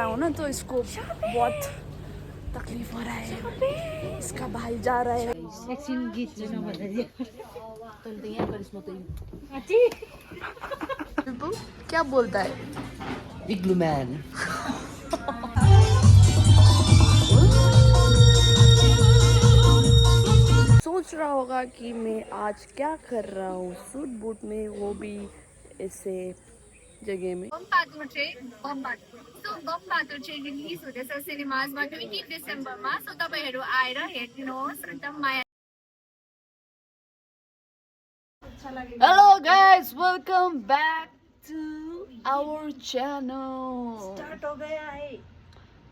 हूँ ना, तो इसको बहुत तकलीफ हो रहा है। इसका भाई जा रहा है। क्या बोलता है? इग्लू मैन। सोच रहा होगा कि मैं आज क्या कर रहा हूँ सूट बूट में, वो भी ऐसे जगह में। बमबहादुर चाहिँ रिलिज हुँदैछ सिनेमाजमा 20 डिसेम्बरमा। सो तपाईहरु आएर हेरिदिनुहोस् र एकदम माया। Hello guys, welcome back to our channel. Start हो गया है।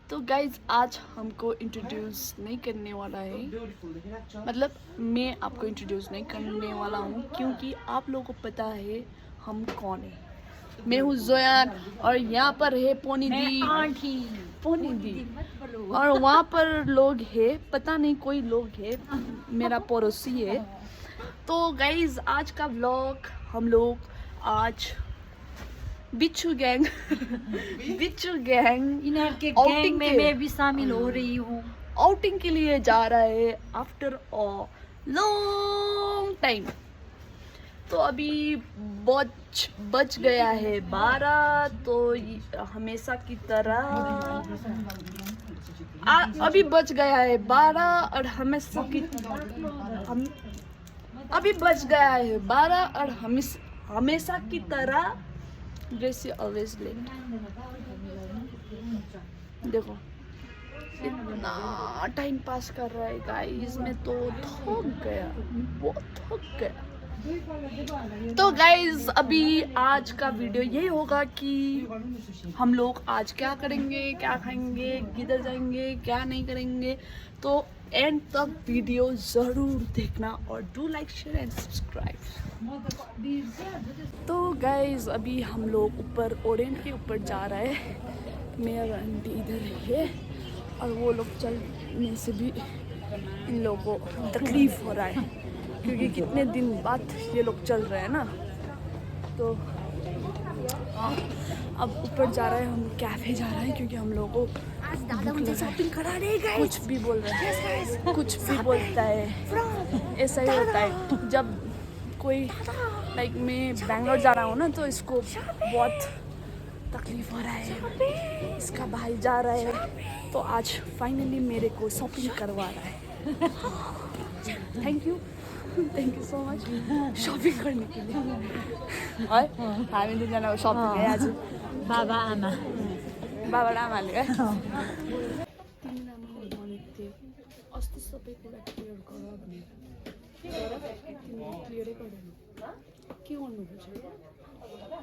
तो गाइज आज हमको इंट्रोड्यूस नहीं करने वाला है, मतलब मैं आपको इंट्रोड्यूस नहीं करने वाला हूँ, क्योंकि आप लोगों को पता है हम कौन है। मैं हूँ जोयान और यहाँ पर है पोनी दी, और वहाँ पर लोग है, पता नहीं कोई लोग है, मेरा पड़ोसी है। तो गाइज आज का व्लॉग हम लोग आज बिच्छू गैंग इनर के गैंग में मैं भी शामिल हो रही हूँ। आउटिंग के लिए जा रहा है आफ्टर अ लॉन्ग टाइम। तो अभी बज गया है 12, तो हमेशा की तरह अभी बज गया है 12 और अभी बज गया है 12 और हमेशा की तरह ग्रेसी ऑलवेज लेट। देखो इतना टाइम पास कर रहा है गाइस, मैं तो थक गया, बहुत थक गया। तो गाइस अभी आज का वीडियो ये होगा कि हम लोग आज क्या करेंगे, क्या खाएंगे, किधर जाएंगे, क्या नहीं करेंगे। तो एंड तक वीडियो ज़रूर देखना और do like share and subscribe. तो गाइज अभी हम लोग ऊपर ओरेंट के ऊपर जा रहे हैं। मेरा आंटी इधर है और वो लोग चलने से भी इन लोगों को तकलीफ हो रहा है, क्योंकि कितने दिन बाद ये लोग चल रहे हैं ना। तो अब ऊपर जा रहे हैं, हम कैफ़े जा रहे हैं, क्योंकि हम लोगों को शॉपिंग करा रहे हैं। कुछ भी बोल रहे हैं, कुछ भी बोलता है, ऐसा ही होता है जब कोई लाइक मैं बैंगलोर जा रहा हूँ ना, तो इसको बहुत तकलीफ हो रहा है। इसका भाई जा रहा है, तो आज फाइनली मेरे को शॉपिंग करवा रहा है। थैंक यू सो मच शॉपिङ गर्ने के लिए है। हामी दुईजना शपिङ है आज, बाबा आमा बाबा र आमाले है। तिमीलाई मैले भनेको थिएँ अस्ति सबै कुरा क्लियर गर भनेर, तिमीले क्लियरै गरेन। के गर्नु खोज्छ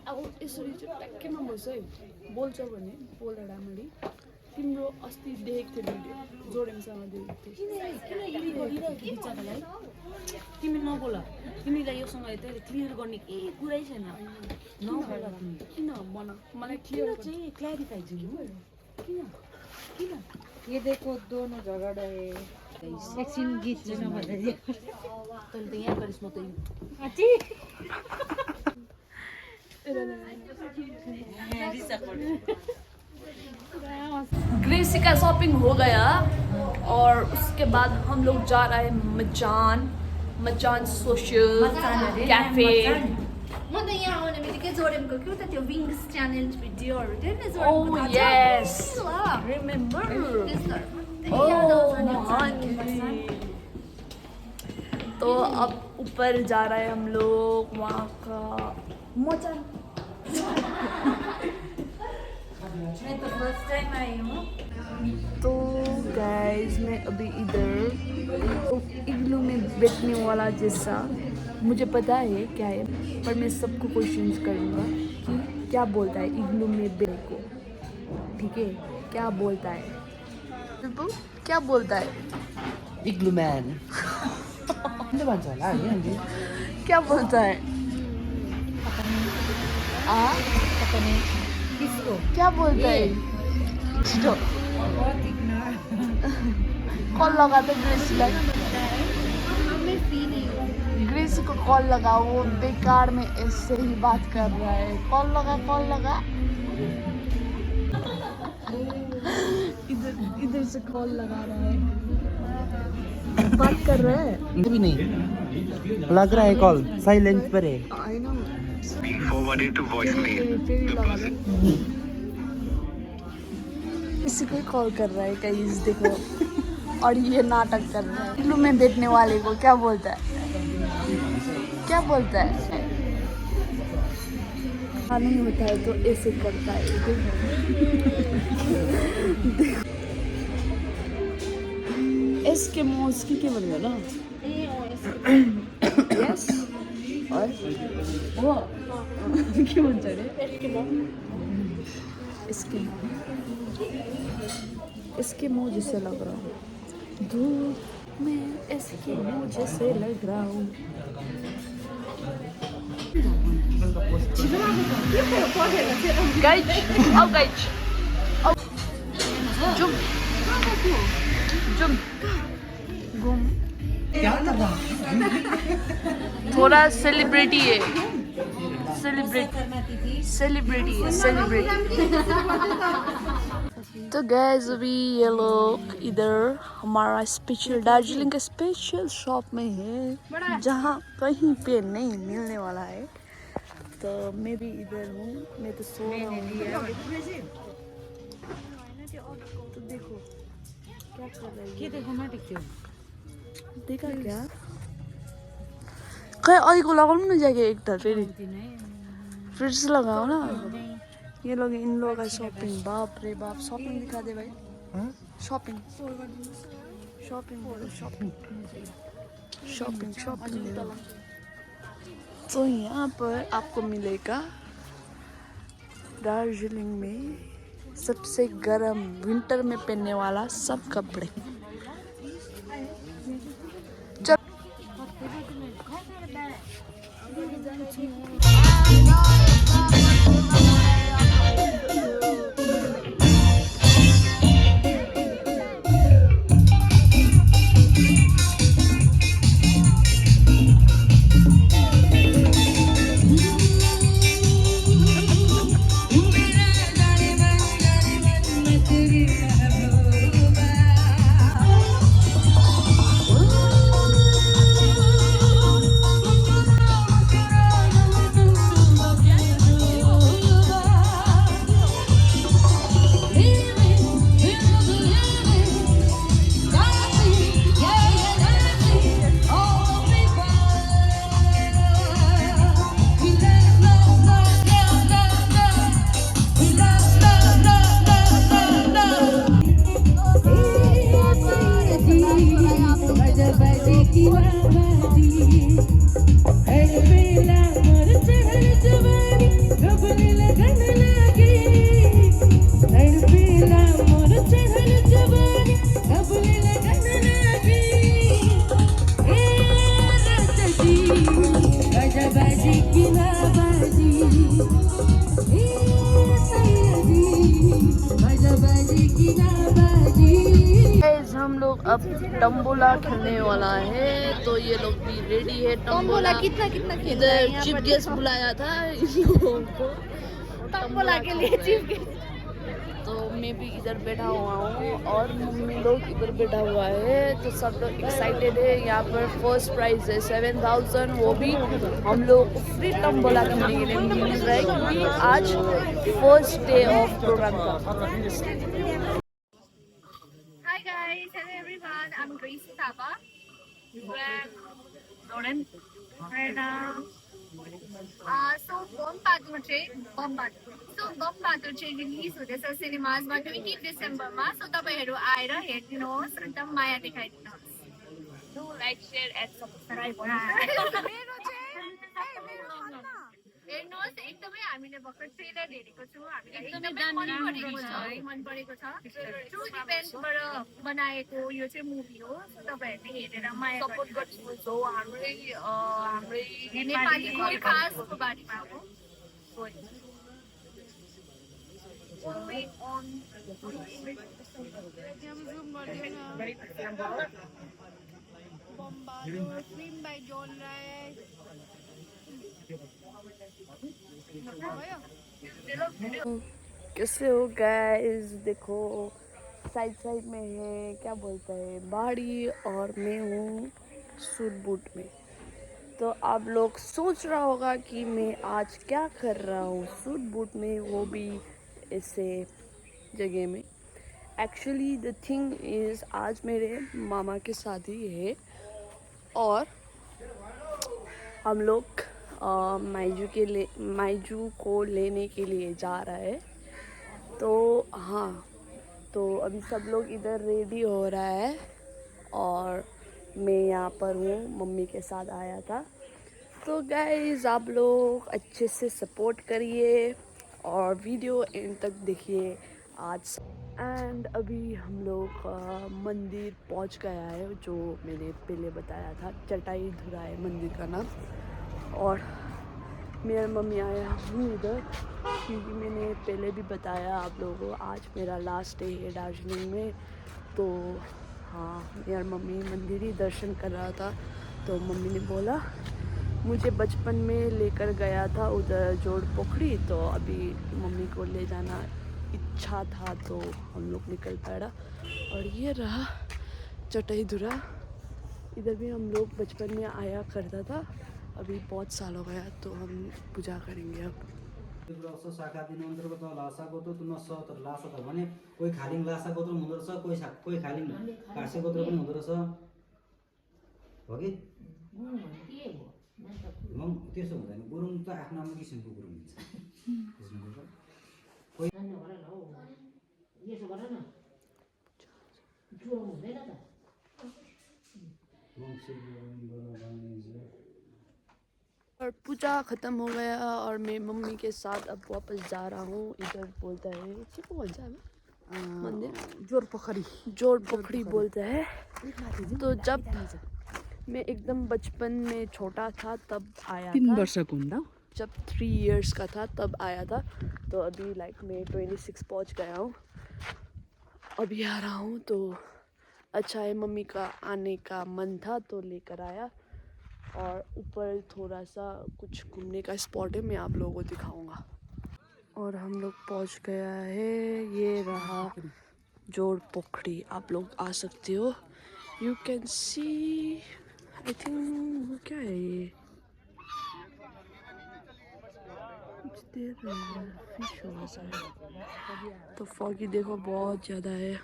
अब? यसरी चाहिँ ट्याक्कैमा बस है, बोल्छ भने बोल राम्ररी। तिम्रो अस्ति देखेको थियो भिडियो, जोडेमसँग देखेको थिएँ। तिमी नबोल, तिमीलाई योसँग यता क्लियर गर्ने केही कुरै छैन। नबोल तिमी। किन भन, मलाई क्लियर चाहिँ क्ल्यारिफाई दिनु। किन ये देखो दोनों झगड़ा है। एकछिन गीत चाहिँ नभन्दै तैँले त यहाँ गरिस्, म ग्रेसी का शॉपिंग हो गया और उसके बाद हम लोग जा रहे हैं मचान सोशल कैफे। म त यहाँ आउने बित्तिकै जोडेमको के त त्यो विङ्स च्यालेन्ज भिडियोहरू थियो नि, Oh yes, remember? तो अब ऊपर जा रहे हैं हम लोग, वहाँ का मचान। मैं तो फर्स्ट टाइम आई हूँ। तो गाइस मैं अभी इधर इग्लू में बैठने वाला जैसा, मुझे पता है क्या है, पर मैं सबको क्वेश्चंस करूँगा कि क्या बोलता है इग्लू में बैठ को, ठीक है? क्या बोलता है? क्या बोलता है? इग्लू मैन। भन्छ होला है। क्या बोलता है? पता नहीं किसको क्या बोलता है? छिटो कॉल लगा दो ग्रेसीलाई। ग्रेसी को कॉल लगा, वो बेकार में ऐसे ही बात कर रहा है। कॉल लगा से कॉल लगा रहा है, बात कर रहा है। भी नहीं लग रहा है, कॉल साइलेंट पर है। I know. forwarded to voicemail. फिर लगा दे। किसी को कॉल कर रहा है गाइस देखो, और ये नाटक कर रहा है। इल्लू में बैठने वाले को क्या बोलता है, क्या बोलता है? नहीं होता है तो ऐसे करता है। इसके मौज की क्या बन गया ना? यस और वो क्या बन रहे? इसके मुंह जैसे लग रहा हूँ, धूप में इसके मुंह जैसे लग रहा हूँ। गाइज आओ, गाइज आओ, जुम जुम घूम। थोड़ा सेलिब्रिटी है, सेलिब्रिटी है, सेलिब्रिटी। तो गैस अभी ये लोग इधर हमारा स्पेशल दार्जिलिंग का स्पेशल शॉप में है, जहाँ कहीं पे नहीं मिलने वाला है। तो मैं भी इधर हूँ, मैं तो सो रहा हूँ। तो देखो क्या कर रही है, देखा क्या? कहीं अभी को लगाओ ना जाके एक था, फिर से लगाओ ना। ये लोग इन लोगों का शॉपिंग, बाप रे बाप, शॉपिंग दिखा दे भाई। Shopping shopping shopping shopping shopping. तो यहाँ पर आपको मिलेगा दार्जिलिंग में सबसे गर्म विंटर में पहनने वाला सब कपड़े। हम लोग अब टम्बोला खेलने वाला है, तो ये लोग भी रेडी है। टम्बोला कितना कितना इधर चीफ गेस्ट बुलाया था इन लोगों को टम्बोला के लिए चीफ गेस्ट। तो मैं भी इधर बैठा हुआ हूँ और मम्मी लोग इधर बैठा हुआ है, तो सब लोग एक्साइटेड है। यहाँ पर फर्स्ट प्राइज है 7000, वो भी हम लोग फ्री टम्बोला करने के लिए मिल रहा है, क्योंकि आज फर्स्ट डे ऑफ प्रोग्राम का। Hi guys, hello everyone. I'm Grace Taba. Lauren. And so Bomb Bhadur चाहिँ रिलिज हुँदैछ सिनेमाजमा 20 डिसेम्बरमा। सो तपाईहरु आएर हेर्दिनुहोस्, एकदम माया देखाइदिनुहोस्। Do like, share and subscribe. हेर्नुहोस्, एकदमै हामीले भर्खर ट्रेलर हेरेको छौँ, हामीलाई एकदमै मन परेको छ। ट्रु इभेन्टबाट बनाएको यो चाहिँ मुभी हो, तपाईहरुले हेरेर माया सपोर्ट गर्नुहोस्। हो हाम्रै नेपाली गोर्खासको बारेमा हो। कैसे हो गाइस? देखो साइड साइड में है क्या बोलते हैं बाड़ी और मैं हूँ सूट बूट में। तो आप लोग सोच रहा होगा कि मैं आज क्या कर रहा हूँ सूट बूट में, वो भी ऐसे जगह में। एक्चुअली द थिंग इज़ आज मेरे मामा की शादी है और हम लोग मायजू को लेने के लिए जा रहा है। तो हाँ, तो अभी सब लोग इधर रेडी हो रहा है और मैं यहाँ पर हूँ, मम्मी के साथ आया था। तो गाइस आप लोग अच्छे से सपोर्ट करिए और वीडियो एंड तक देखिए आज। एंड अभी हम लोग मंदिर पहुँच गया है, जो मैंने पहले बताया था, चटाई धुरा है मंदिर का नाम। और मेरा मम्मी आया हूँ इधर क्योंकि मैंने पहले भी बताया आप लोगों को आज मेरा लास्ट डे है दार्जिलिंग में। तो हाँ, मेरा मम्मी मंदिर ही दर्शन कर रहा था। तो मम्मी ने बोला मुझे बचपन में लेकर गया था उधर जोड़ पोखरी, तो अभी मम्मी को ले जाना इच्छा था तो हम लोग निकल पड़ा। और ये रहा चटाई धुरा, इधर भी हम लोग बचपन में आया करता था, अभी बहुत साल हो गया। तो हम पूजा करेंगे अब। शाखा दिन अन्तर्गत लासा गोत्र तुम तर लासा त भने कोही खालिङ लासा गोत्र हुँदो रहेछ, कोही खालिङ कासे गोत्र पनि हुँदो रहेछ हो कि मम त्यसो हुँदैन। गुरुङ त आफ्नो आफ्नो किसिमको गुरुङ हुन्छ कोही यसो गर न जो हुँदैन त और पूजा ख़त्म हो गया और मैं मम्मी के साथ अब वापस जा रहा हूँ। इधर बोलता है कि कौन सा मंदिर, जोड़ पोखरी बोलता है। तो जब मैं एकदम बचपन में छोटा था तब आया 3 था, वर्षको हुँदा जब 3 इयर्स का था तब आया था। तो अभी लाइक मैं 26 पहुँच गया हूँ, अभी आ रहा हूँ। तो अच्छा है, मम्मी का आने का मन था तो लेकर आया। और ऊपर थोड़ा सा कुछ घूमने का स्पॉट है, मैं आप लोगों को दिखाऊंगा। और हम लोग पहुंच गया है, ये रहा जोड़ पोखरी, आप लोग आ सकते हो। You can see, I think क्या है ये, कुछ देर फिश होगा शायद। तो फॉगी देखो बहुत ज़्यादा है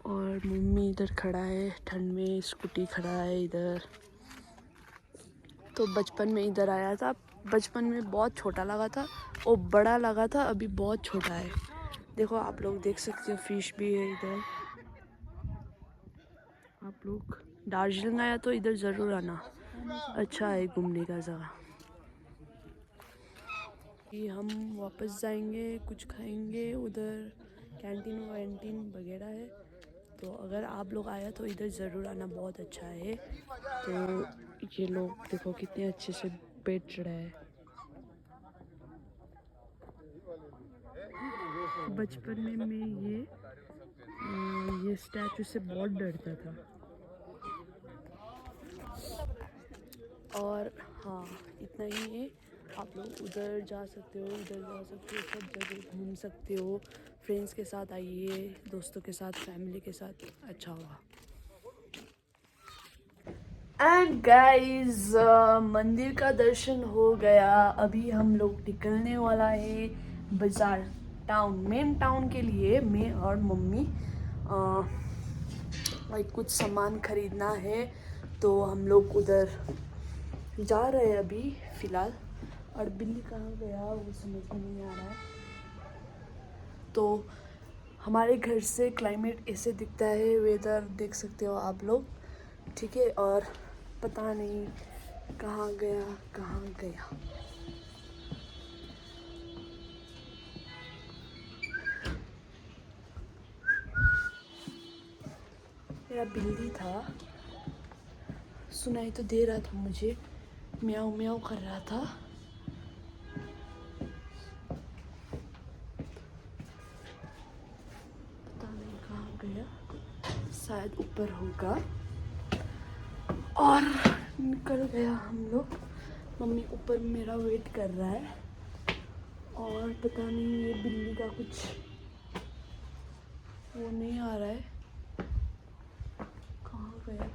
और मम्मी इधर खड़ा है ठंड में, स्कूटी खड़ा है इधर। तो बचपन में इधर आया था, बचपन में बहुत छोटा लगा था और बड़ा लगा था, अभी बहुत छोटा है। देखो आप लोग देख सकते हो, फिश भी है इधर। आप लोग दार्जिलिंग आया तो इधर ज़रूर आना, अच्छा है घूमने का जगह। हम वापस जाएंगे, कुछ खाएंगे, उधर कैंटीन वैंटीन वगैरह है। तो अगर आप लोग आया तो इधर ज़रूर आना, बहुत अच्छा है। तो ये लोग देखो कितने अच्छे से बैठ रहे हैं। बचपन में मैं ये स्टैचू से बहुत डरता था। और हाँ, इतना ही है। आप लोग उधर जा सकते हो, इधर जा सकते हो, सब जगह घूम सकते हो। फ्रेंड्स के साथ आइए, दोस्तों के साथ, फैमिली के साथ, अच्छा होगा। एंड गाइज मंदिर का दर्शन हो गया, अभी हम लोग निकलने वाला है बाज़ार, टाउन, मेन टाउन के लिए। मैं और मम्मी लाइक कुछ सामान ख़रीदना है तो हम लोग उधर जा रहे हैं अभी फ़िलहाल। और बिल्ली कहाँ गया वो समझ में नहीं आ रहा है। तो हमारे घर से क्लाइमेट ऐसे दिखता है, वेदर देख सकते हो आप लोग, ठीक है। और पता नहीं कहाँ गया कहाँ गया। मेरा बिल्ली था, सुनाई तो दे रहा था मुझे, म्याऊ म्याऊ कर रहा था। पता नहीं कहाँ गया, शायद ऊपर होगा। और निकल गया हम लोग। मम्मी ऊपर मेरा वेट कर रहा है और पता नहीं ये बिल्ली का कुछ वो नहीं आ रहा है, कहाँ गया?